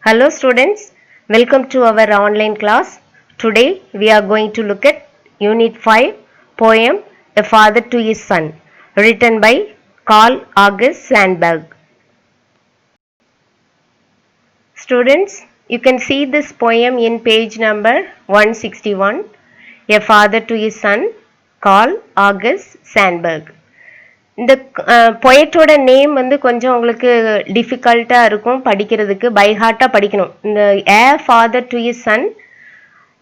Hello students, welcome to our online class. Today we are going to look at Unit 5 poem A Father to His Son, written by Carl August Sandburg. Students, you can see this poem in page number 161, A Father to His Son, Carl August Sandburg. இந்த பொயட்டோட name வந்து கொஞ்சம் உங்களுக்கு டிஃபிகல்ட்டாக இருக்கும் படிக்கிறதுக்கு, பைஹார்ட்டாக படிக்கணும். இந்த ஏ father to his son,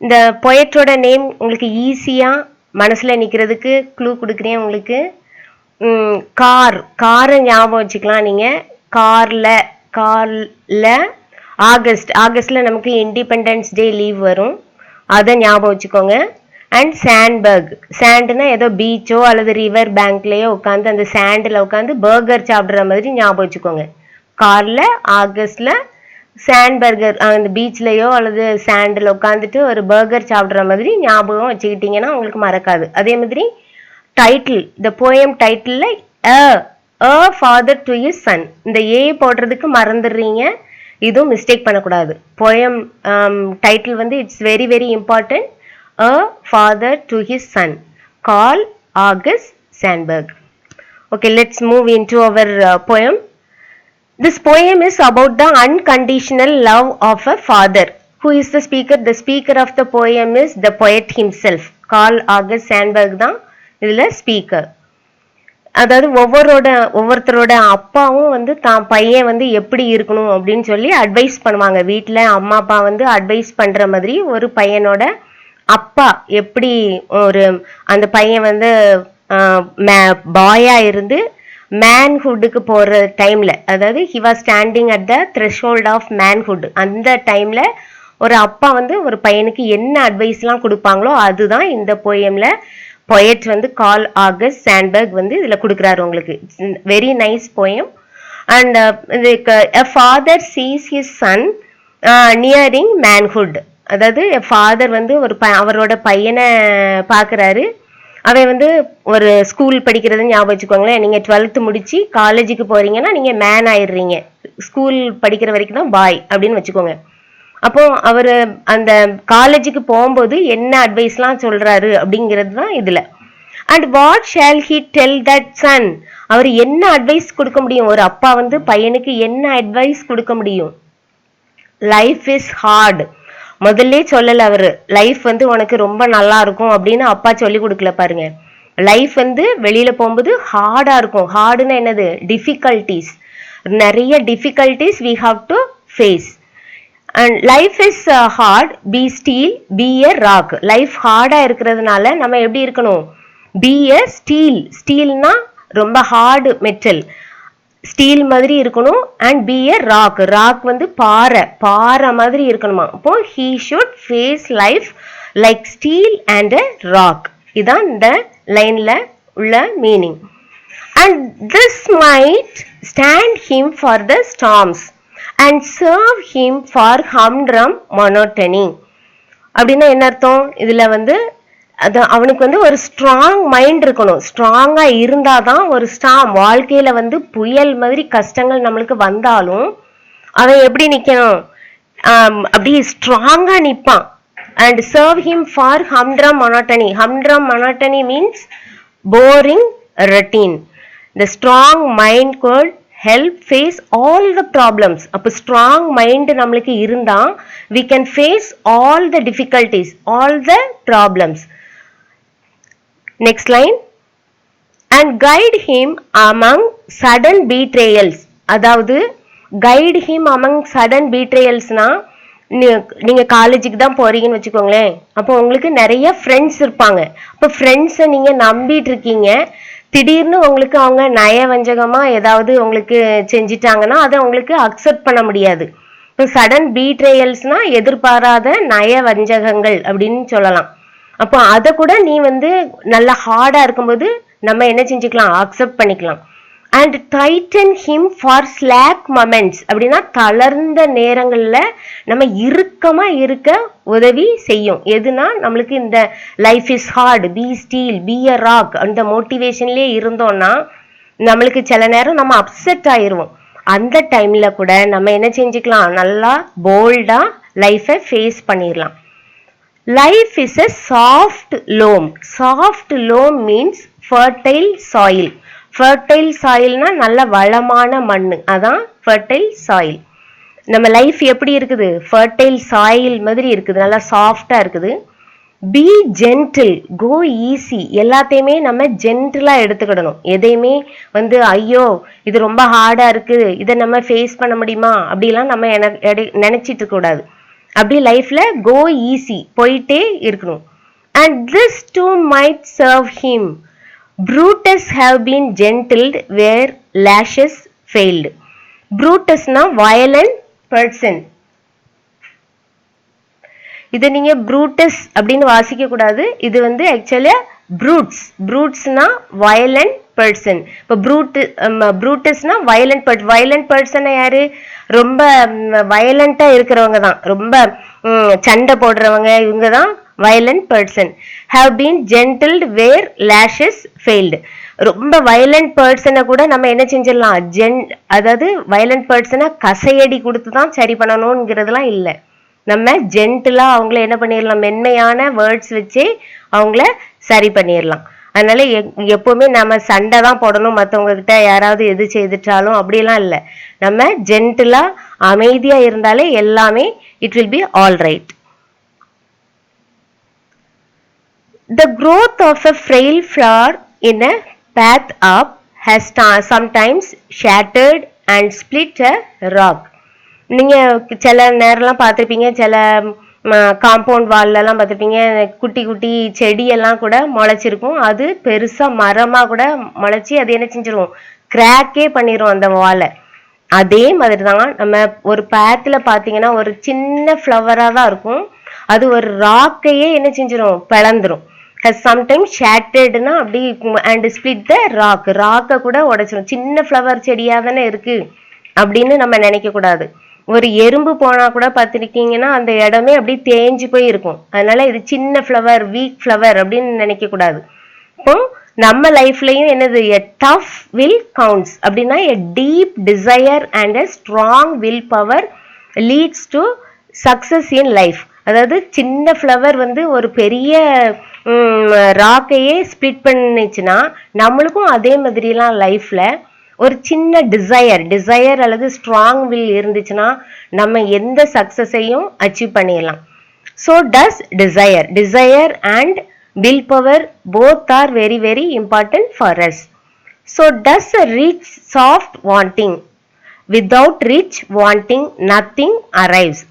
இந்த பொயட்டோட name உங்களுக்கு ஈஸியாக மனசில் நிற்கிறதுக்கு க்ளூ கொடுக்குறேன் உங்களுக்கு. காரை ஞாபகம் வச்சுக்கலாம் நீங்கள். காரில் ஆகஸ்டில் நமக்கு இண்டிபெண்டன்ஸ் டே லீவ் வரும், அதை ஞாபகம் வச்சுக்கோங்க. அண்ட் சாண்ட்பர்க், சாண்டுனா ஏதோ பீச்சோ அல்லது ரிவர் பேங்க்லேயோ உட்காந்து அந்த சாண்டில் உட்காந்து பர்கர் சாப்பிட்ற மாதிரி ஞாபகம் வச்சுக்கோங்க. காரில் ஆகஸ்டில் சாண்ட்பர்கர், அந்த பீச்லேயோ அல்லது சாண்டில் உட்காந்துட்டு ஒரு பர்கர் சாப்பிட்ற மாதிரி ஞாபகம் வச்சுக்கிட்டிங்கன்னா உங்களுக்கு மறக்காது. அதே மாதிரி டைட்டில், இந்த போயம் டைட்டிலில் a father to his son, இந்த ஏ போடுறதுக்கு மறந்துடுறீங்க, இதுவும் மிஸ்டேக் பண்ணக்கூடாது. போயம் டைட்டில் வந்து it's very very important. A father to his son, Carl August Sandburg. Okay, let's move into our poem. This poem is about the unconditional love of a father. Who is the speaker? The speaker of the poem is the poet himself. Carl August Sandburg தான் இதில் speaker. அதாவது ஒவ்வொருத்தரோட அப்பாவும் வந்து தான் பையன் வந்து எப்படி இருக்கணும் அப்படின்னு சொல்லி அட்வைஸ் பண்ணுவாங்க. வீட்டில் அம்மா அப்பா வந்து அட்வைஸ் பண்ணுற மாதிரி ஒரு பையனோட அப்பா எப்படி அந்த பையன் வந்து பாயா இருந்து மேன்ஹுட்டுக்கு போகிற டைமில், அதாவது he was standing at the threshold of manhood, அந்த டைமில் ஒரு அப்பா வந்து ஒரு பையனுக்கு என்ன அட்வைஸ்லாம் கொடுப்பாங்களோ அதுதான் இந்த போயமில் பொயட் வந்து கார்ல் ஆகஸ்ட் சாண்ட்பர்க் வந்து இதில் கொடுக்குறாரு உங்களுக்கு. Very nice poem. And a father sees his son nearing manhood. அதாவது ஃபாதர் வந்து அவரோட பையனை பார்க்குறாரு. அவன் வந்து ஒரு ஸ்கூல் படிக்கிறது ஞாபகம் வச்சுக்கோங்களேன். நீங்கள் 12th முடித்து காலேஜுக்கு போகிறீங்கன்னா நீங்கள் மேன் ஆயிடுறீங்க. ஸ்கூல் படிக்கிற வரைக்கும் தான் பாய் அப்படின்னு வச்சுக்கோங்க. அப்போது அவர் அந்த காலேஜுக்கு போகும்போது என்ன அட்வைஸ்லாம் சொல்கிறாரு அப்படிங்கிறது தான் இதில். And what shall he tell that son, அவர் என்ன அட்வைஸ் கொடுக்க முடியும்? ஒரு அப்பா வந்து பையனுக்கு என்ன அட்வைஸ் கொடுக்க முடியும்? Life is hard. முதல்ல சொல்லல அவரு, லைஃப் வந்து உனக்கு ரொம்ப நல்லா இருக்கும் அப்படின்னு அப்பா சொல்லி கொடுக்கல பாருங்க. லைஃப் வந்து வெளியில போகும்போது ஹார்டா இருக்கும். ஹார்டுன்னு என்னது? டிஃபிகல்டிஸ், நிறைய difficulties we have to face. And life is hard, be steel, be a rock. Life ஹார்டா இருக்கிறதுனால நம்ம எப்படி இருக்கணும்? பி எ ஸ்டீல். ஸ்டீல்னா ரொம்ப ஹார்டு மெட்டல், ஸ்டீல் மாதிரி இருக்கணும். And be a rock, rock வந்து பாறை மாதிரி இருக்கணுமா. அப்போ he should face life like steel and a rock. இதுதான் இந்த லைன்ல உள்ள meaning. And this might stand him for the storms and serve him for humdrum monotony. அப்படின்னா என்ன அர்த்தம்? இதுல வந்து அது அவனுக்கு வந்து ஒரு ஸ்ட்ராங் மைண்ட் இருக்கணும். ஸ்ட்ராங்கா இருந்தாதான் ஒரு ஸ்டார்ம், வாழ்க்கையில வந்து புயல் மாதிரி கஷ்டங்கள் நம்மளுக்கு வந்தாலும் அவன் எப்படி நிக்கணும்? அப்படி ஸ்ட்ராங்கா நிப்பான். And serve him for humdrum monotony. Humdrum monotony means boring routine. The strong mind could help face all the problems. அப்போ ஸ்ட்ராங் மைண்ட் நம்மளுக்கு இருந்தா we can face all the difficulties, all the problems. Next line. And guide him among sudden betrayals. அதாவது guide him among sudden betrayalsனா, நீங்க காலேஜுக்கு தான் போறீங்கன்னு வச்சுக்கோங்களேன். அப்போ உங்களுக்கு நிறைய ஃப்ரெண்ட்ஸ் இருப்பாங்க. அப்போ ஃப்ரெண்ட்ஸை நீங்க நம்பிட்டு இருக்கீங்க, திடீர்னு உங்களுக்கு அவங்க நயவஞ்சகமா ஏதாவது உங்களுக்கு செஞ்சிட்டாங்கன்னா அதை உங்களுக்கு அக்செப்ட் பண்ண முடியாது. இப்போ சடன் பீட்ரேயல்ஸ்னா எதிர்பாராத நயவஞ்சகங்கள் அப்படின்னு சொல்லலாம். அப்போ அதை கூட நீ வந்து நல்ல ஹார்டா இருக்கும்போது நம்ம என்ன செஞ்சுக்கலாம்? அக்செப்ட் பண்ணிக்கலாம். And Titan him for slack moments. அப்படின்னா தளர்ந்த நேரங்கள்ல நம்ம இறுக்கமா இருக்க உதவி செய்யும். எதுனா நம்மளுக்கு இந்த life is hard, be steel, be a rock, அந்த மோட்டிவேஷன்லயே இருந்தோம்னா நம்மளுக்கு சில நேரம் நம்ம அப்செட் ஆயிடுவோம். அந்த டைம்ல கூட நம்ம என்ன செஞ்சுக்கலாம், நல்லா போல்டா லைஃபை ஃபேஸ் பண்ணிடலாம். Life is a soft loam. Soft loam means fertile soil. Fertile சாயில்னா நல்ல வளமான மண், அதான் ஃபர்டைல் சாயில். நம்ம லைஃப் எப்படி இருக்குது, ஃபர்டைல் சாயில் மாதிரி இருக்குது, நல்லா சாஃப்டா இருக்குது. Be gentle, go easy. எல்லாத்தையுமே நம்ம ஜென்டிலா எடுத்துக்கிடணும். எதையுமே வந்து ஐயோ இது ரொம்ப ஹார்டா இருக்கு, இதை நம்ம ஃபேஸ் பண்ண முடியுமா அப்படிலாம் நம்ம நினைச்சிட்டு இருக்க கூடாது. அப்படி லைஃப்ல கோ ஈஸி, போயிட்டே இருக்கணும். And this too might serve him. Brutus have been gentled where lashes failed. Brutusனா violent person. இது நீங்க ப்ரூட்டஸ் அப்படின்னு வாசிக்க கூடாது. இது வந்து ஆக்சுவலியா ப்ரூட்ஸ். ப்ரூட்ஸ்னா வயலண்ட் பர்சன். இப்போ ப்ரூட்டஸ்னா வயலண்ட் பர்சன். வயலண்ட் பர்சன் யாரு, ரொம்ப வயலண்டா இருக்கிறவங்க தான், ரொம்ப சண்டை போடுறவங்க, இவங்க தான் violent person. Have been gentled where lashes failed. ரொம்ப வயலண்ட் பர்சனை கூட நம்ம என்ன செஞ்சிடலாம், அதாவது வயலண்ட் பர்சனை கசையடி கொடுத்து தான் சரி பண்ணணுங்கிறதுலாம் இல்லை. நம்ம ஜென்டிலா அவங்கள என்ன பண்ணிடலாம், மென்மையான வேர்ட்ஸ் வச்சே அவங்கள சரி பண்ணிடலாம். அதனால எப்பவுமே நம்ம சண்டை தான் போடணும் மற்றவங்க கிட்ட, யாராவது எது செய்துட்டாலும் அப்படிலாம் இல்லை. நம்ம ஜென்டிலா அமைதியா இருந்தாலே எல்லாமே it will be all right. The growth of a frail flower in a path up has sometimes shattered and split a rock. நீங்க சில நேரம்லாம் பார்த்துருப்பீங்க, சில காம்பவுண்ட் வால்லாம் பார்த்துருப்பீங்க, குட்டி குட்டி செடியெல்லாம் கூட முளைச்சிருக்கும். அது பெருசா மரமா கூட முளைச்சி அது என்ன செஞ்சிரும், கிராக்கே பண்ணிரும் அந்த வாலை. அதே மாதிரி தான் நம்ம ஒரு பேத்துல பார்த்தீங்கன்னா ஒரு சின்ன ஃப்ளவரா தான் இருக்கும், அது ஒரு ராக்கையே என்ன செஞ்சிரும், பிளந்துரும். has sometimes shatteredனா அப்படி and split the rock. ராக்கை கூட உடைச்சிரும். சின்ன ஃப்ளவர் செடியா தானே இருக்கு அப்படின்னு நம்ம நினைக்க கூடாது. ஒரு எறும்பு போனா கூட பார்த்துருக்கீங்கன்னா அந்த இடமே அப்படி தேஞ்சு போய் இருக்கும். அதனால இது சின்ன ஃப்ளவர், வீக் ஃப்ளவர் அப்படின்னு நினைக்க கூடாது. இப்போ நம்ம லைஃப்லயும் என்னது, a tough will counts அப்படின்னா a deep desire and a strong will power leads to success in life. அதாவது சின்ன ஃப்ளவர் வந்து ஒரு பெரிய ராக்கையே ஸ்பிளிட் பண்ணிச்சுன்னா நம்மளுக்கும் அதே மாதிரிலாம் லைஃப்ல ஒரு சின்ன டிசையர் அல்லது ஸ்ட்ராங் வில் இருந்துச்சுன்னா நம்ம எந்த சக்சஸையும் அச்சீவ் பண்ணிடலாம். So does desire and will power both are very very important for us. So does a rich soft wanting, without rich wanting nothing arrives.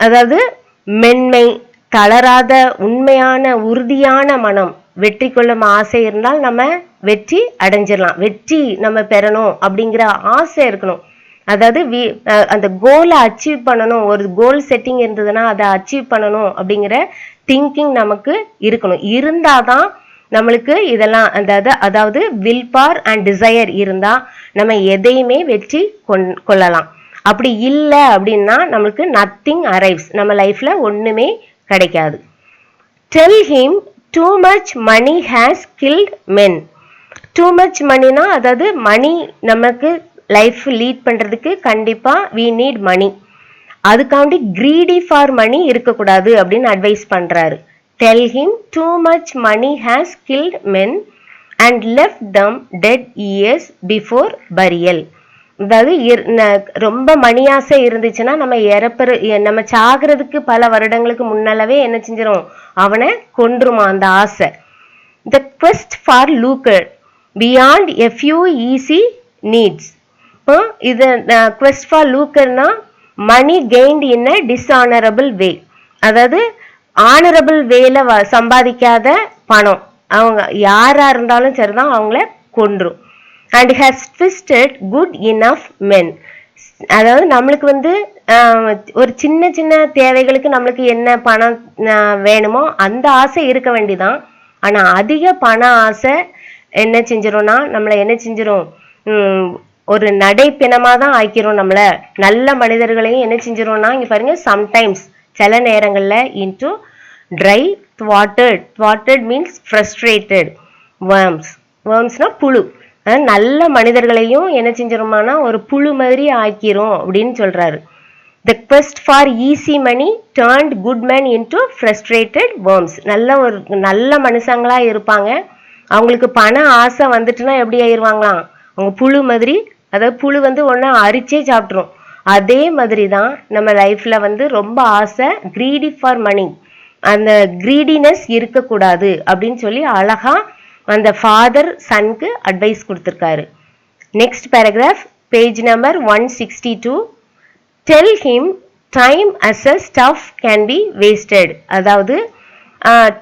அதாவது மென்மை, தளராத, உண்மையான, உறுதியான மனம், வெற்றி கொள்ளும் ஆசை இருந்தால் நம்ம வெற்றி அடைஞ்சிடலாம். வெற்றி நம்ம பெறணும் அப்படிங்கிற ஆசை இருக்கணும். அதாவது அந்த கோலை அச்சீவ் பண்ணணும், ஒரு கோல் செட்டிங் இருந்ததுன்னா அதை அச்சீவ் பண்ணணும் அப்படிங்கிற திங்கிங் நமக்கு இருக்கணும். இருந்தாதான் நம்மளுக்கு இதெல்லாம் அதாவது வில் பவர் அண்ட் டிசையர் இருந்தா நம்ம எதையுமே வெற்றி கொள்ளலாம். அப்படி இல்லை அப்படின்னா நம்மளுக்கு நத்திங் அரைவ்ஸ், நம்ம லைஃப்ல ஒண்ணுமே கிடைக்காது. Tell him too much money has killed men. Too much moneyனா அதாவது மணி நமக்கு லைஃப் லீட் பண்றதுக்கு கண்டிப்பா we need money. அதுக்காண்டி greedy for money இருக்கக்கூடாது அப்படின்னு அட்வைஸ் பண்றாரு. Tell him too much money has killed men and left them dead years before burial. அதாவது ரொம்ப மணியாசை இருந்துச்சுன்னா நம்ம சாகிறதுக்கு பல வருடங்களுக்கு முன்னாலவே என்ன செஞ்சிடும், அவனை கொன்றுமா அந்த ஆசை. The quest for lucre beyond a few easy needs. இது quest for lucreனா money gained in a dishonorable way. அதாவது ஆனரபிள் வேல சம்பாதிக்காத பணம், அவங்க யாரா இருந்தாலும் சரிதான் அவங்கள கொன்றும். And has twisted good enough men. அதாவது நம்மளுக்கு வந்து ஒரு சின்ன சின்ன தேவைகளுக்கு நம்மளுக்கு என்ன பணம் வேணுமோ அந்த ஆசை இருக்க வேண்டிதான். ஆனா அதிக பண ஆசை என்ன செஞ்சிரும்னா நம்மளை என்ன செஞ்சிரும், ஒரு நடைப்பிணமா தான் ஆக்கிறோம். நம்மள நல்ல மனிதர்களையும் என்ன செஞ்சிரும்னா இங்க பாருங்க, சம்டைம்ஸ் சில நேரங்கள்ல into dry thwarted means frustrated wormsனா புழு, நல்ல மனிதர்களையும் என்ன செஞ்சிருமானா ஒரு புழு மாதிரி ஆக்கிரும் அப்படின்னு சொல்றாரு. The quest for easy money turned good men into frustrated worms. நல்ல மனுஷங்களா இருப்பாங்க, அவங்களுக்கு பண ஆசை வந்துட்டுனா எப்படி ஆயிருவாங்களாம், அவங்க புழு மாதிரி. அதாவது புழு வந்து ஒன்று அரிச்சே சாப்பிட்ரும். அதே மாதிரி தான் நம்ம லைஃப்ல வந்து ரொம்ப ஆசை, greedy for money, அந்த கிரீடினஸ் இருக்கக்கூடாது அப்படின்னு சொல்லி அழகா அந்த ஃபாதர் சனுக்கு அட்வைஸ் கொடுத்துருக்காரு. Next paragraph, page number 162. Tell him time as a stuff can be wasted. அதாவது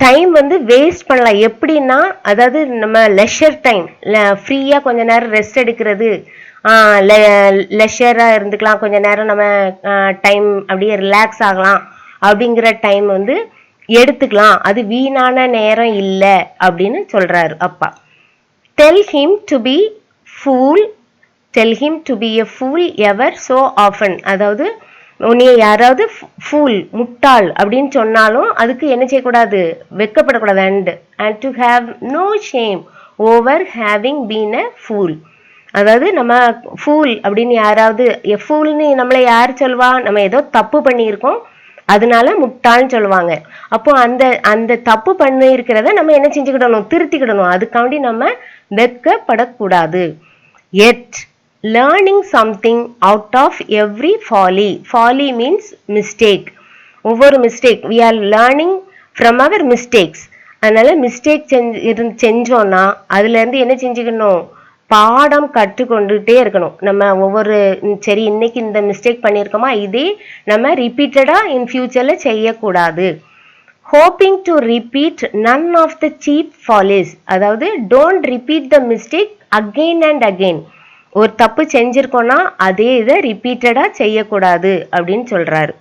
டைம் வந்து வேஸ்ட் பண்ணலாம் எப்படின்னா, அதாவது நம்ம லெஷர் டைம், ஃப்ரீயாக கொஞ்ச நேரம் ரெஸ்ட் எடுக்கிறது, லெஷராக இருந்துக்கலாம், கொஞ்ச நேரம் நம்ம டைம் அப்படியே ரிலாக்ஸ் ஆகலாம் அப்படிங்கிற டைம் வந்து எடுத்துக்கலாம், அது வீணான நேரம் இல்லை அப்படின்னு சொல்றாரு அப்பா. Tell him to be fool, tell him to be a fool ever so often. அதாவது உன்னைய யாராவது ஃபூல் முட்டாள் அப்படின்னு சொன்னாலும் அதுக்கு என்ன செய்யக்கூடாது, வெக்கப்படக்கூடாது. and to have no shame over having been a fool. அதாவது நம்ம ஃபூல் அப்படின்னு யாராவது, ஃபூல்னு நம்மளை யார் சொல்வா, நம்ம ஏதோ தப்பு பண்ணியிருக்கோம் அதனால முட்டாள்னு சொல்லுவாங்க. அப்போ அந்த அந்த தப்பு பண்ணியிருக்கிறத நம்ம என்ன செஞ்சுக்கிடணும், திருத்திக்கிடணும். அதுக்காண்டி நம்ம வெக்கப்படக்கூடாது. Yet learning something out of every folly. Folly means mistake. ஒவ்வொரு mistake, we are learning from our mistakes. அதனால மிஸ்டேக் செஞ்சோம்னா அதுல இருந்து என்ன செஞ்சுக்கணும், பாடம் கற்றுக்கொண்டுட்டே இருக்கணும். நம்ம ஒவ்வொரு சரி இன்னைக்கு இந்த மிஸ்டேக் பண்ணியிருக்கோமா, இதே நம்ம ரிப்பீட்டடா இன் ஃபியூச்சர்ல செய்யக்கூடாது. Hoping to repeat none of the cheap follies. அதாவது don't repeat the mistake again and again. ஒரு தப்பு செஞ்சிருக்கோம்னா அதே இதை ரிப்பீட்டடா செய்யக்கூடாது அப்படின்னு சொல்றாரு.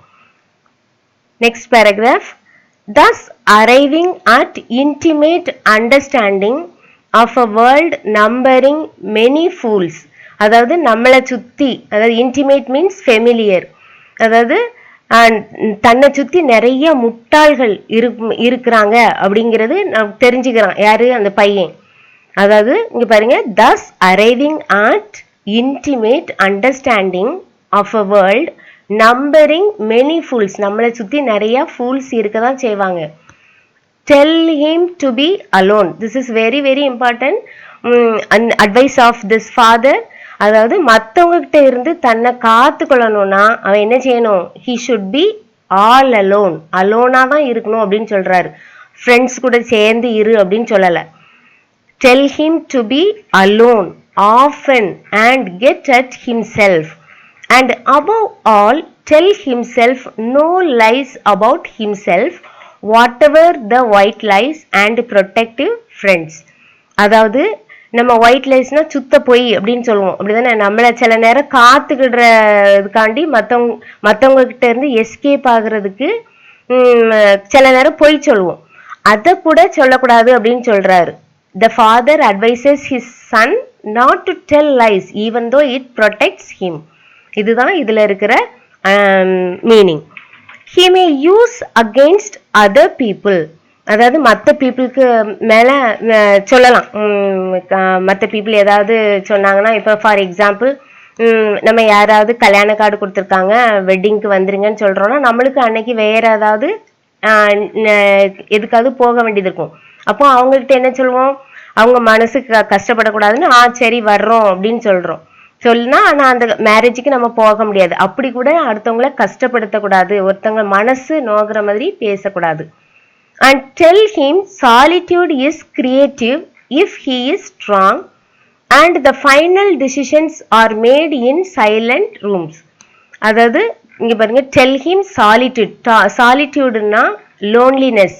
Next paragraph, thus arriving at intimate understanding of a world numbering many fools. அதாவது நம்மளை சுத்தி, அதாவது இன்டிமேட் மீன்ஸ் ஃபெமிலியர், அதாவது தன்னை சுத்தி நிறைய முட்டாள்கள் இருக்கிறாங்க அப்படிங்கிறது தெரிஞ்சுக்கிறான். யாரு, அந்த பையன். அதாவது இங்க பாருங்க, thus arriving at intimate understanding of a world numbering many fools. நம்மளை சுத்தி நிறைய fools இருக்கதான் செய்வாங்க. Tell him to be alone. This is very very important advice of this father. அதாவது மற்றவங்க கிட்ட இருந்து தன்னை காத்து கொள்ளணும்னா அவன் என்ன செய்யணும், he should be all alone. அலோனா தான் இருக்கணும் அப்படின்னு சொல்றாரு. ஃப்ரெண்ட்ஸ் கூட சேர்ந்து இரு அப்படின்னு சொல்லல. Tell him to be alone often and get at himself, and above all tell himself no lies about himself, whatever the white lies and protective friends. அதாவது நம்ம ஒயிட் லைஸ்னா சுத்த பொய் அப்படின்னு சொல்லுவோம், அப்படிதானே. நம்மளை சில நேரம் காத்துக்கிடுறதுக்காண்டி மற்றவங்க கிட்ட இருந்து எஸ்கேப் ஆகுறதுக்கு சில நேரம் பொய் சொல்லுவோம், அதை கூட சொல்லக்கூடாது அப்படின்னு சொல்றாரு. The father advises his son not to tell lies even though it protects him. இதுதான் இதுல இருக்கிற meaning. He may use against other people. அதாவது மற்ற பீப்புளுக்கு மேல சொல்லலாம். மற்ற பீப்புள் ஏதாவது சொன்னாங்கன்னா, இப்போ ஃபார் எக்ஸாம்பிள் நம்ம யாராவது கல்யாண கார்டு கொடுத்துருக்காங்க, வெட்டிங்க்கு வந்துருங்கன்னு சொல்றோம்னா நம்மளுக்கு அன்னைக்கு வேற ஏதாவது எதுக்காவது போக வேண்டியது இருக்கும். அப்போ அவங்ககிட்ட என்ன சொல்லுவோம், அவங்க மனசுக்கு கஷ்டப்படக்கூடாதுன்னு சரி வர்றோம் அப்படின்னு சொல்றோம். சொல்லுனா ஆனா அந்த மேரேஜுக்கு நம்ம போக முடியாது. அப்படி கூட அடுத்தவங்களை கஷ்டப்படுத்தக்கூடாது, ஒருத்தவங்க மனசு நோகிற மாதிரி பேசக்கூடாது. And tell him solitude is creative if he is strong and the final decisions are made in silent rooms. அதாவது இங்க பாருங்க, tell him solitude. சாலிட்யூடுனா லோன்லினஸ்,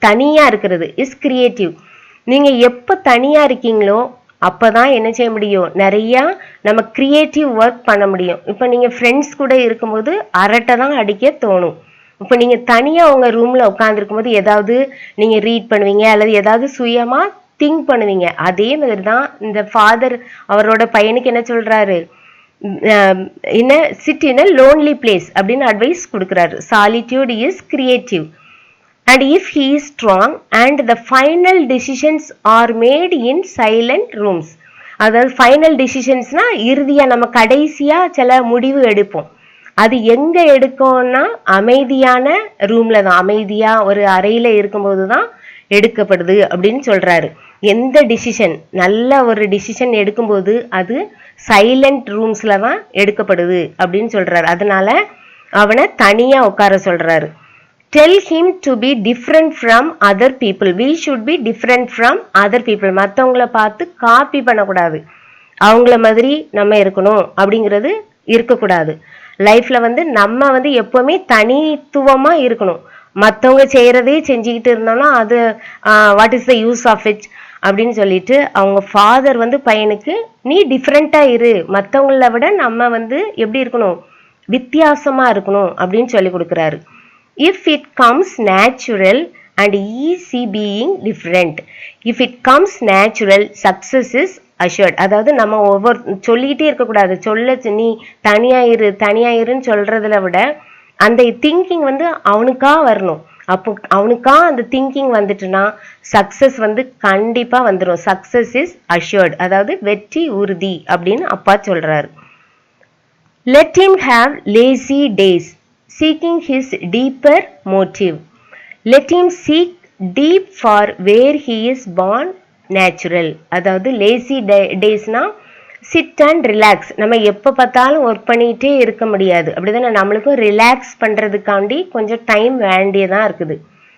தனியா இருக்கிறது, இஸ் கிரியேட்டிவ். நீங்க எப்ப தனியா இருக்கீங்களோ அப்பதான் என்ன செய்ய முடியும், நிறைய நம்ம கிரியேட்டிவ் ஒர்க் பண்ண முடியும். இப்ப நீங்க ஃப்ரெண்ட்ஸ் கூட இருக்கும்போது அரட்டை தான் அடிக்க தோணும். இப்போ நீங்க தனியா உங்க ரூம்ல உட்காந்துருக்கும் போது ஏதாவது நீங்க ரீட் பண்ணுவீங்க அல்லது ஏதாவது சுயமா திங்க் பண்ணுவீங்க. அதே மாதிரி தான் இந்த ஃபாதர் அவரோட பையனுக்கு என்ன சொல்றாரு, sit in a lonely place அப்படின்னு அட்வைஸ் கொடுக்குறாரு. Solitude is creative and if he is strong and the final decisions are made in silent rooms. அதாவது ஃபைனல் டிசிஷன்ஸ்னா இறுதியா நம்ம கடைசியா சில முடிவு எடுப்போம். அது எங்க எடுக்கும்னா அமைதியான ரூம்ல தான், அமைதியா ஒரு அறையில இருக்கும்போது தான் எடுக்கப்படுது அப்படின்னு சொல்றாரு. எந்த டிசிஷன் நல்ல ஒரு டிசிஷன் எடுக்கும்போது அது சைலண்ட் ரூம்ஸ்ல தான் எடுக்கப்படுது அப்படின்னு சொல்றாரு. அதனால அவனை தனியா உட்கார சொல்றாரு. Tell him to be different from other people. We should be different from other people. மற்றவங்கள பார்த்து காப்பி பண்ணக்கூடாது, அவங்கள மாதிரி நம்ம இருக்கணும் அப்படிங்கிறது இருக்கக்கூடாது. லைஃப்ல வந்து நம்ம வந்து எப்பவுமே தனித்துவமா இருக்கணும். மற்றவங்க செய்யறதே செஞ்சுக்கிட்டு இருந்தோம்னா அது what is the use of it அப்படின்னு சொல்லிட்டு அவங்க ஃபாதர் வந்து பையனுக்கு நீ டிஃப்ரெண்டா இரு, மற்றவங்கள விட நம்ம வந்து எப்படி இருக்கணும், வித்தியாசமா இருக்கணும் அப்படின்னு சொல்லி கொடுக்குறாரு. If it comes natural and easy being different. If it comes natural success is assured. அதாவது நம்ம ஒவ்வொரு சொல்லிக்கிட்டே இருக்கக்கூடாது. நீ தனியாயிருன்னு சொல்றதுல விட அந்த திங்கிங் வந்து அவனுக்கா வரணும். அப்போ அவனுக்கா அந்த திங்கிங் வந்துட்டுனா சக்சஸ் வந்து கண்டிப்பா வந்துடும். சக்சஸ் இஸ் அஷர்ட், அதாவது வெற்றி உறுதி அப்படின்னு அப்பா சொல்றாரு. Let him have lazy days seeking his deeper motive. Let him seek deep for where he is born natural. அதாவது லேசி டேஸ்னா சிட் அண்ட் ரிலாக்ஸ். நம்ம எப்போ பார்த்தாலும் ஒர்க் பண்ணிகிட்டே இருக்க முடியாது, அப்படிதானே? நம்மளுக்கும் ரிலாக்ஸ் பண்ணுறதுக்காண்டி கொஞ்சம் டைம் வேண்டியதாக இருக்குது.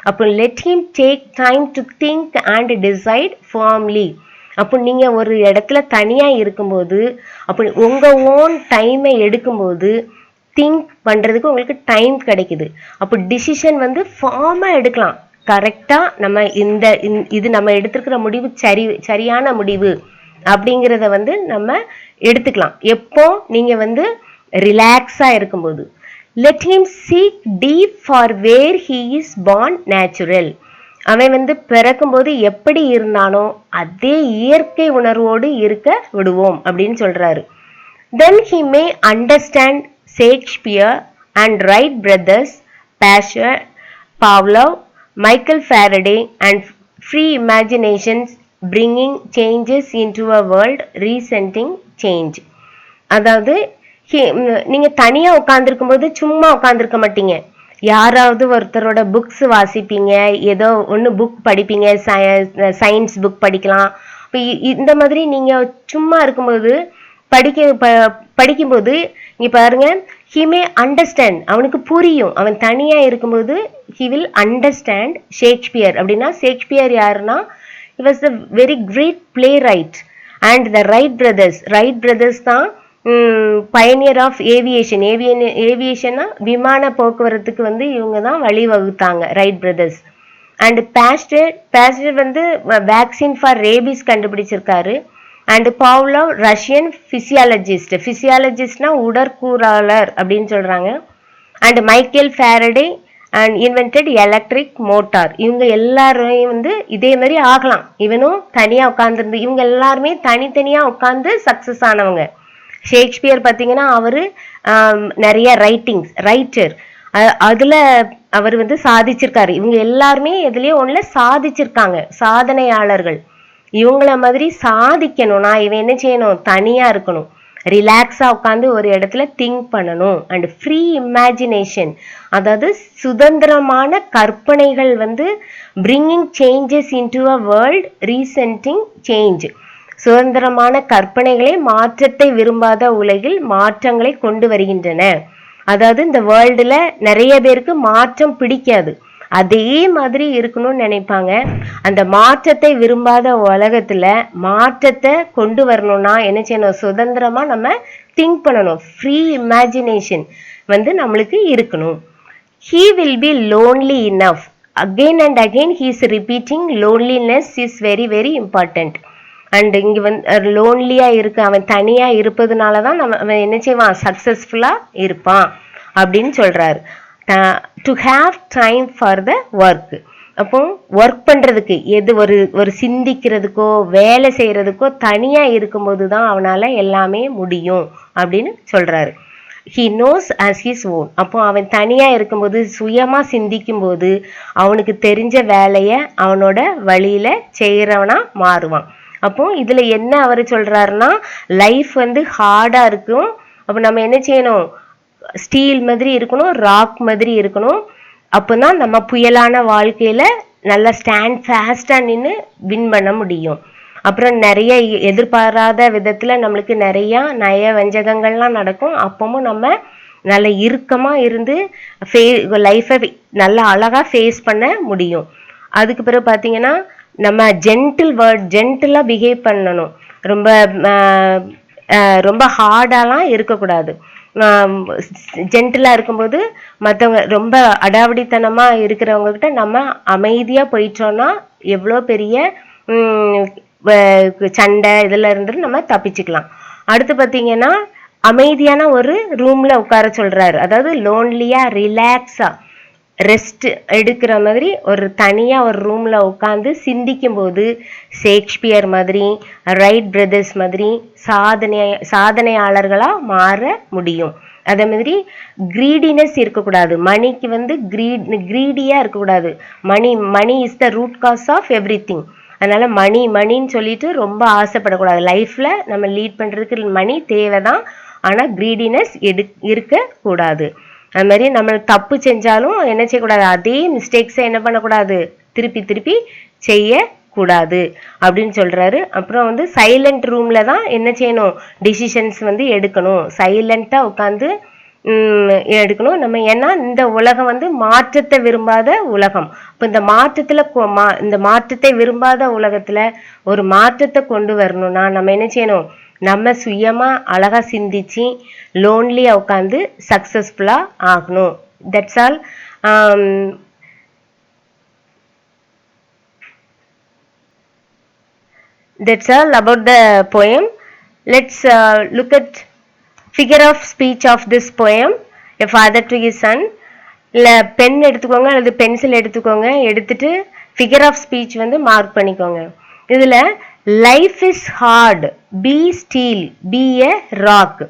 அப்போ let him take time to think and decide formally. அப்போ நீங்கள் ஒரு இடத்துல தனியாக இருக்கும்போது அப்போ உங்கள் ஓன் டைமை எடுக்கும்போது திங்க் பண்ணுறதுக்கு உங்களுக்கு டைம் கிடைக்குது. அப்போ டிசிஷன் வந்து ஃபார்மாக எடுக்கலாம். கரெக்டாக நம்ம இது நம்ம எடுத்துருக்கிற முடிவு சரியான முடிவு அப்படிங்கிறத வந்து நம்ம எடுத்துக்கலாம். எப்போ நீங்கள் வந்து ரிலாக்ஸாக இருக்கும்போது. Let him seek deep for where he is born natural. அவன் வந்து பிறக்கும்போது எப்படி இருந்தானோ அதே இயற்கை உணர்வோடு இருக்க விடுவோம் அப்படின்னு சொல்றாரு. Then he may understand Shakespeare and Wright brothers, Pasteur, Pavlov, Michael Faraday and free imaginations bringing changes into a world resenting change. அதாவது நீங்க தனியா உட்கார்ந்துருக்கும் போது சும்மா உட்கார்ந்துருக்க மாட்டீங்க. யாராவது ஒருத்தரோட புக்ஸ் வாசிப்பீங்க, ஏதோ ஒன்று புக் படிப்பீங்க, சயின்ஸ் புக் படிக்கலாம். இப்போ இந்த மாதிரி நீங்க சும்மா இருக்கும்போது படிக்கும்போது நீ பாருங்க, ஹி மே அண்டர்ஸ்டாண்ட், அவனுக்கு புரியும். அவன் தனியா இருக்கும்போது ஹி வில் அண்டர்ஸ்டாண்ட் ஷேக்ஸ்பியர். அப்படின்னா ஷேக்ஸ்பியர் யாருன்னா he was a very great playwright and the Wright brothers தான் பயனியர் ஆஃப் ஏவியேஷன்னா விமான போக்குவரத்துக்கு வந்து இவங்க தான் வழிவகுத்தாங்க, ரைட் பிரதர்ஸ். அண்ட் பாஸ்டர் வந்து வேக்சின் ஃபார் ரேபிஸ் கண்டுபிடிச்சிருக்காரு. அண்ட் பாவ்லோவ் ரஷ்யன் பிசியாலஜிஸ்ட்னா உடற்கூறாளர் அப்படின்னு சொல்றாங்க. And Michael Faraday and invented electric motor. இவங்க எல்லாருமே வந்து இதே மாதிரி ஆகலாம். இவனும் தனியா உட்கார்ந்துருந்து இவங்க எல்லாருமே தனித்தனியா உட்கார்ந்து சக்சஸ் ஆனவங்க. ஷேக்ஸ்பியர் பார்த்தீங்கன்னா அவரு நிறைய ரைட்டர், அதுல அவர் வந்து சாதிச்சிருக்காரு. இவங்க எல்லாருமே எதுலயோ ஒண்ணுல சாதிச்சிருக்காங்க, சாதனையாளர்கள். இவங்கள மாதிரி சாதிக்கணும்னா இவன் என்ன செய்யணும், தனியா இருக்கணும், ரிலாக்ஸா உட்காந்து ஒரு இடத்துல திங்க் பண்ணணும். அண்ட் ஃப்ரீ இமேஜினேஷன், அதாவது சுதந்திரமான கற்பனைகள் வந்து bringing changes into a world resenting change. சுதந்திரமான கற்பனைகளே மாற்றத்தை விரும்பாத உலகில் மாற்றங்களை கொண்டு வருகின்றன. அதாவது இந்த வேர்ல்டுல நிறைய பேருக்கு மாற்றம் பிடிக்காது, அதே மாதிரி இருக்கணும்னு நினைப்பாங்க. அந்த மாற்றத்தை விரும்பாத உலகத்துல மாற்றத்தை கொண்டு வரணும்னா என்ன செய்யணும், சுதந்திரமா நம்ம திங்க் பண்ணணும். ஃப்ரீ இமேஜினேஷன் வந்து நம்மளுக்கு இருக்கணும். He will be lonely enough. Again and again he is repeating loneliness is very very important. And இங்க வந்து லோன்லியா இருக்கு, அவன் தனியா இருப்பதுனால தான் அவன் என்ன செய்வான், சக்சஸ்ஃபுல்லா இருப்பான் அப்படின்னு சொல்றாரு. To have time for the work. அப்போ ஒர்க் பண்றதுக்கு எது ஒரு சிந்திக்கிறதுக்கோ வேலை செய்யறதுக்கோ தனியா இருக்கும்போது தான் அவனால எல்லாமே முடியும் அப்படின்னு சொல்றாரு. He knows as his own. அப்போ அவன் தனியா இருக்கும்போது சுயமா சிந்திக்கும் போது அவனுக்கு தெரிஞ்ச வேலைய அவனோட வழியில செய்யறவனா மாறுவான். அப்போ இதுல என்ன அவர் சொல்றாருன்னா, லைஃப் வந்து ஹார்டா இருக்கும். அப்ப நம்ம என்ன செய்யணும், ஸ்டீல் மாதிரி இருக்கணும், ராக் மாதிரி இருக்கணும். அப்பதான் நம்ம புயலான வாழ்க்கையில நல்லா ஸ்டாண்ட் ஃபாஸ்டா நின்று வின் பண்ண முடியும். அப்புறம் நிறைய எதிர்பாராத விதத்துல நம்மளுக்கு நிறைய நய வஞ்சகங்கள்லாம் நடக்கும். அப்பவும் நம்ம நல்ல இறுக்கமா இருந்து லைஃபை நல்லா அழகா ஃபேஸ் பண்ண முடியும். அதுக்கு பிறகு பார்த்தீங்கன்னா, நம்ம ஜென்டிலா பிஹேவ் பண்ணணும். ரொம்ப ரொம்ப ஹார்டாலாம் இருக்கக்கூடாது. ஜென்டிலா இருக்கும்போது மற்றவங்க ரொம்ப அடாவடித்தனமா இருக்கிறவங்க கிட்ட நம்ம அமைதியா போயிட்டோம்னா எவ்வளோ பெரிய சண்டை இதுல இருந்து நம்ம தப்பிச்சுக்கலாம். அடுத்து பார்த்தீங்கன்னா, அமைதியான ஒரு ரூம்ல உட்கார சொல்றாரு. அதாவது லோன்லியா ரிலாக்ஸா ரெஸ்ட் எடுக்கிற மாதிரி ஒரு தனியா ஒரு ரூம்ல உட்காந்து சிந்திக்கும் போது ஷேக்ஸ்பியர் மாதிரி, ரைட் பிரதர்ஸ் மாதிரி சாதனையாளர்களா மாற முடியும். அதே மாதிரி கிரீடினஸ் இருக்கக்கூடாது. மணிக்கு வந்து கிரீடியா இருக்கக்கூடாது. Money is the root cause of every thing. அதனால மணின்னு சொல்லிட்டு ரொம்ப ஆசைப்படக்கூடாது. லைஃப்ல நம்ம லீட் பண்றதுக்கு மணி தேவைதான், ஆனா கிரீடினஸ் இருக்கக்கூடாது. அது மாதிரி நம்ம தப்பு செஞ்சாலும் என்ன செய்யக்கூடாது, அதே மிஸ்டேக்ஸை என்ன பண்ணக்கூடாது, திருப்பி செய்யக்கூடாது அப்படின்னு சொல்றாரு. அப்புறம் வந்து சைலண்ட் ரூம்ல தான் என்ன செய்யணும், டிசிஷன்ஸ் வந்து எடுக்கணும். சைலண்டா உட்காந்து எடுக்கணும் நம்ம. ஏன்னா இந்த உலகம் வந்து மாற்றத்தை விரும்பாத உலகம். இப்போ இந்த மாற்றத்தை விரும்பாத உலகத்துல ஒரு மாற்றத்தை கொண்டு வரணும்னா நம்ம என்ன செய்யணும், நம்ம சுயமா அழகா சிந்திச்சு லோன்லியா உட்காந்து சக்சஸ்ஃபுல்லா ஆகணும். That's all. That's all about the poem. Let's look at figure of speech of this poem. A father to his son. இல்லை பென் எடுத்துக்கோங்க அல்லது பென்சில் எடுத்துக்கோங்க. எடுத்துட்டு ஃபிகர் ஆஃப் ஸ்பீச் வந்து மார்க் பண்ணிக்கோங்க. இதில் life is hard, be steel, be a rock.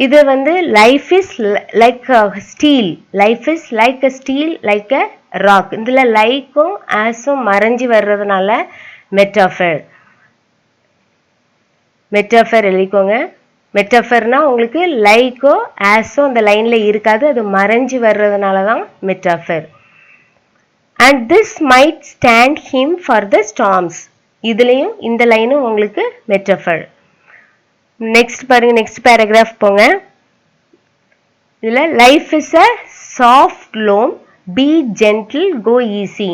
இது வந்து life is like steel, life is like a steel, like a rock. இதில் லைக்கும் ஆஸும் மறைஞ்சி வர்றதுனால மெட்டாஃபர் எழுதிக்கோங்க. மெட்டாஃபர்னா உங்களுக்கு லைக்கோ ஆஸோ அந்த லைன்ல இருக்காது, அது மறைஞ்சு வர்றதுனால தான் metaphor. And this might stand him for the storms. இதுலேயும் இந்த லைனும் உங்களுக்கு மெட்டாஃபர். நெக்ஸ்ட் பாருங்க, நெக்ஸ்ட் பேராகிராஃப் போங்க. இதில் life is a soft loam, be gentle, go easy.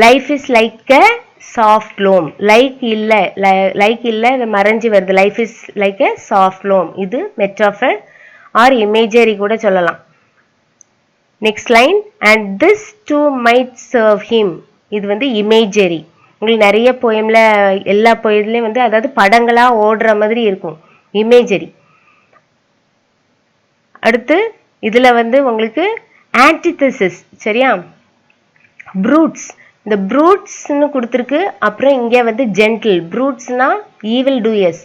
Life is like a soft loam. Like இல்லை இது மறைஞ்சி வருது. Life is like a soft loam. இது மெட்டாஃபர் ஆர் இமேஜரி கூட சொல்லலாம். Next line, and this too might serve him. இது வந்து imagery. உங்களுக்கு நிறைய போயம்ல எல்லா போயத்துலேயும் வந்து அதாவது படங்களாக ஓடுற மாதிரி இருக்கும், இமேஜரி. அடுத்து இதில் வந்து உங்களுக்கு ஆன்டிதசிஸ், சரியா, ப்ரூட்ஸ். இந்த ப்ரூட்ஸ்ன்னு கொடுத்துருக்கு. அப்புறம் இங்கே வந்து ஜென்டில். ப்ரூட்ஸ்னா ஈவில் டூயர்ஸ்.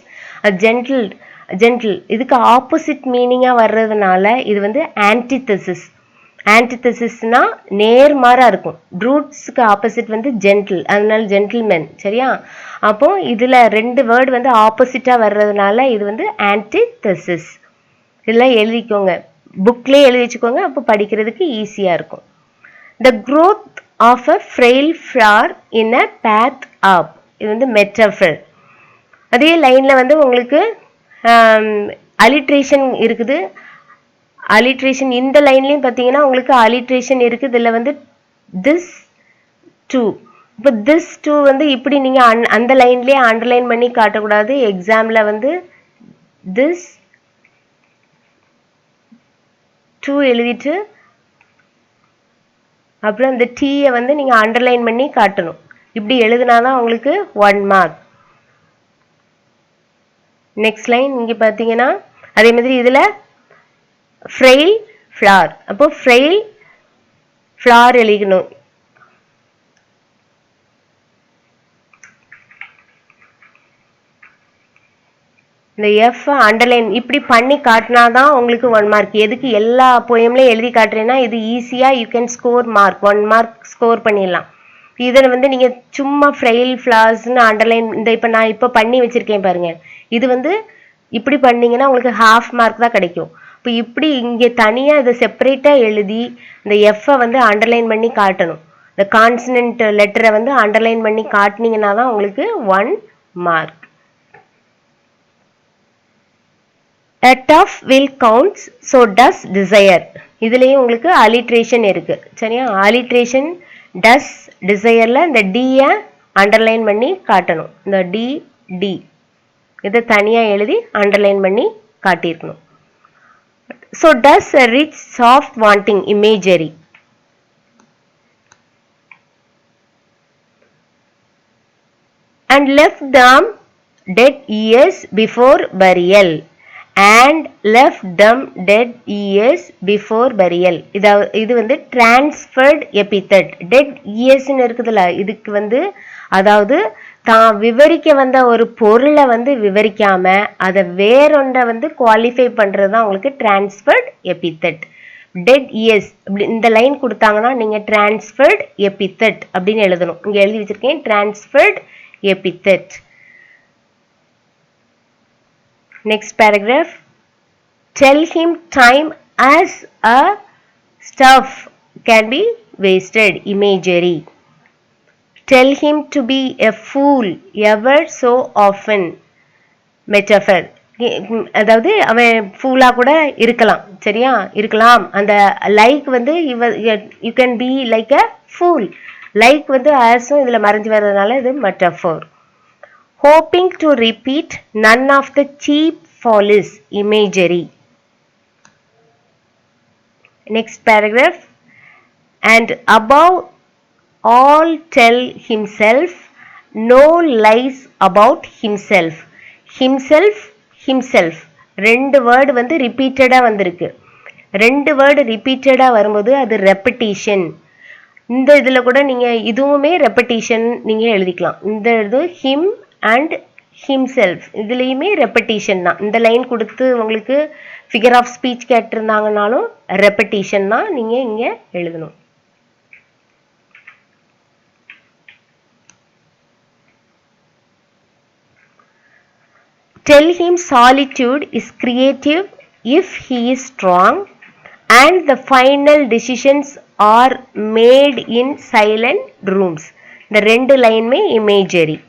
ஜென்டில் இதுக்கு ஆப்போசிட் மீனிங்காக வர்றதுனால இது வந்து ஆன்டிதசிஸ். ஆன்டிதசிஸ்னா நேர்மாறாக இருக்கும். ப்ரூட்ஸுக்கு ஆப்போசிட் வந்து ஜென்டில், அதனால ஜென்டில்மேன், சரியா. அப்போ இதில் ரெண்டு வேர்டு வந்து ஆப்போசிட்டாக வர்றதுனால இது வந்து ஆன்டிதசிஸ். இதெல்லாம் எழுதிக்கோங்க, புக்லேயே எழுதி வச்சுக்கோங்க, அப்போ படிக்கிறதுக்கு ஈஸியாக இருக்கும். The growth of a frail flower in a path up. இது வந்து மெட்டாஃபர். அதே லைனில் வந்து உங்களுக்கு அலிட்ரேஷன் இருக்குது. அலிட்ரேஷன் இந்த லைன்லையும் பார்த்தீங்கன்னா உங்களுக்கு அலிட்ரேஷன் இருக்குது. இதில் வந்து திஸ் டூ. இப்போ திஸ் டூ வந்து இப்படி நீங்கள் அந்த லைன்லேயே அண்டர்லைன் பண்ணி காட்டக்கூடாது. எக்ஸாமில் வந்து திஸ் டூ எழுதிட்டு அப்புறம் இந்த டீயை வந்து நீங்கள் அண்டர்லைன் பண்ணி காட்டணும். இப்படி எழுதுனாதான் உங்களுக்கு 1 மார்க். நெக்ஸ்ட் லைன் இங்கே பார்த்தீங்கன்னா அதே மாதிரி இதில் ஃப்ரெயில் ஃப்ளார். அப்போ ஃப்ரெயில் ஃப்ளார் எழுதணும். இந்த எஃப் அண்டர்லைன் இப்படி பண்ணி காட்டினாதான் உங்களுக்கு 1 மார்க். எதுக்கு எல்லா போயம்லையும் எழுதி காட்டுறேன்னா இது ஈஸியாக you can score mark, 1 mark score பண்ணிடலாம். இதில் வந்து நீங்கள் சும்மா ஃப்ரெயில் ஃப்ளார்ஸ்னு அண்டர்லைன் இந்த இப்போ நான் இப்போ பண்ணி வச்சுருக்கேன் பாருங்கள். இது வந்து இப்படி பண்ணிங்கன்னா உங்களுக்கு ஹாஃப் மார்க் தான் கிடைக்கும். இப்போ இப்படி இங்கே தனியாக இதை செப்பரேட்டாக எழுதி இந்த எஃப்பை வந்து அண்டர்லைன் பண்ணி காட்டணும். இந்த கான்சனன்ட் லெட்டரை வந்து அண்டர்லைன் பண்ணி காட்டினீங்கன்னா தான் உங்களுக்கு 1 mark. A tough will counts, so does desire. இதுலேயும் உங்களுக்கு அலிட்ரேஷன் இருக்கு. சரியா? அலிட்ரேஷன் டஸ் டிசையரில் இந்த டியை அண்டர்லைன் பண்ணி காட்டணும். இந்த டி இதை தனியாக எழுதி அண்டர்லைன் பண்ணி காட்டியிருக்கணும். So does a rich soft wanting imagery. And left them dead years before burial. And left them dead years before burial. இது வந்து transferred epithet. dead years இருக்குதுல்ல, இதுக்கு வந்து அதாவது தான் விவரிக்க வந்த ஒரு பொருளை வந்து விவரிக்காம அதை வேறொன்றை வந்து குவாலிஃபை பண்ணுறது தான் உங்களுக்கு transferred epithet. dead years அப்படி இந்த லைன் கொடுத்தாங்கன்னா நீங்கள் transferred epithet அப்படின்னு எழுதணும். இங்கே எழுதி வச்சிருக்கேன் transferred epithet. Next paragraph. Tell him time as a stuff can be wasted. Imagery. Tell him to be a fool ever so often. Metaphor. அதாவது அவன் ஃபூலா கூட இருக்கலாம். சரியா? இருக்கலாம். அந்த லைக் வந்து you can be like a pool. Like வந்து ஆஸும் இதில் மறைஞ்சு வர்றதுனால இது metaphor. Hoping to repeat none of the cheap follies. Imagery. Next paragraph. And above all tell himself no lies about himself. himself ரெண்டு வேர்டு வந்து ரிப்பீட்டடாக வந்திருக்கு. ரெண்டு வேர்டு ரிப்பீட்டடாக வரும்போது அது ரெப்படிஷன். இந்த இதில் கூட நீங்கள் இதுவுமே ரெப்படிஷன் நீங்கள் எழுதிக்கலாம். இந்த இது ஹிம் அண்ட் ஹிம்செல்ஃப் இதுலேயுமே ரெப்படிஷன் தான். இந்த லைன் கொடுத்து உங்களுக்கு ஃபிகர் ஆஃப் ஸ்பீச் கேட்டிருந்தாங்கனாலும் ரெப்படிஷன் தான் நீங்கள் இங்கே எழுதணும். Tell him solitude is creative if he is strong and the final decisions are made in silent rooms. இந்த ரெண்டு லைனுமே imagery.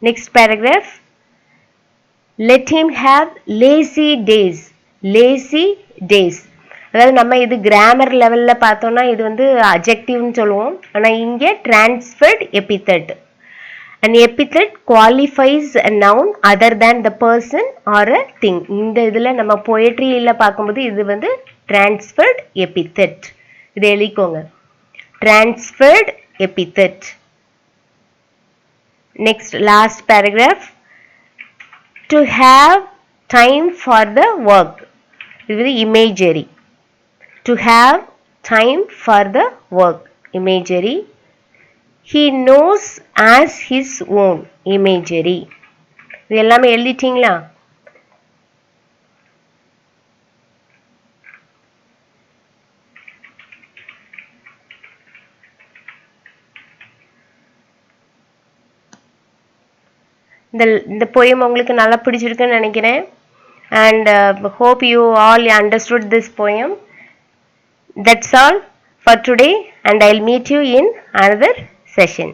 Next paragraph. Let him have lazy days. Lazy days. அதாவது நம்ம இது grammar லெவலில் பார்த்தோம்னா இது வந்து அஜெக்டிவ்னு சொல்லுவோம். ஆனால் இங்கே transferred epithet. An epithet qualifies a noun other than the person or a thing. இந்த இதில் நம்ம போயட்ரியில் பார்க்கும்போது இது வந்து transferred epithet. இதை எழுதிக்கோங்க. Transferred epithet. Next last paragraph. To have time for the work. இது imagery. To have time for the work. Imagery. He knows as his own. Imagery. இது எல்லாமே எழுதிட்டீங்களா? இந்த poem உங்களுக்கு நல்லா பிடிச்சிருக்குன்னு நினைக்கிறேன். And hope you all understood this poem. That's all for today and I'll meet you in another session.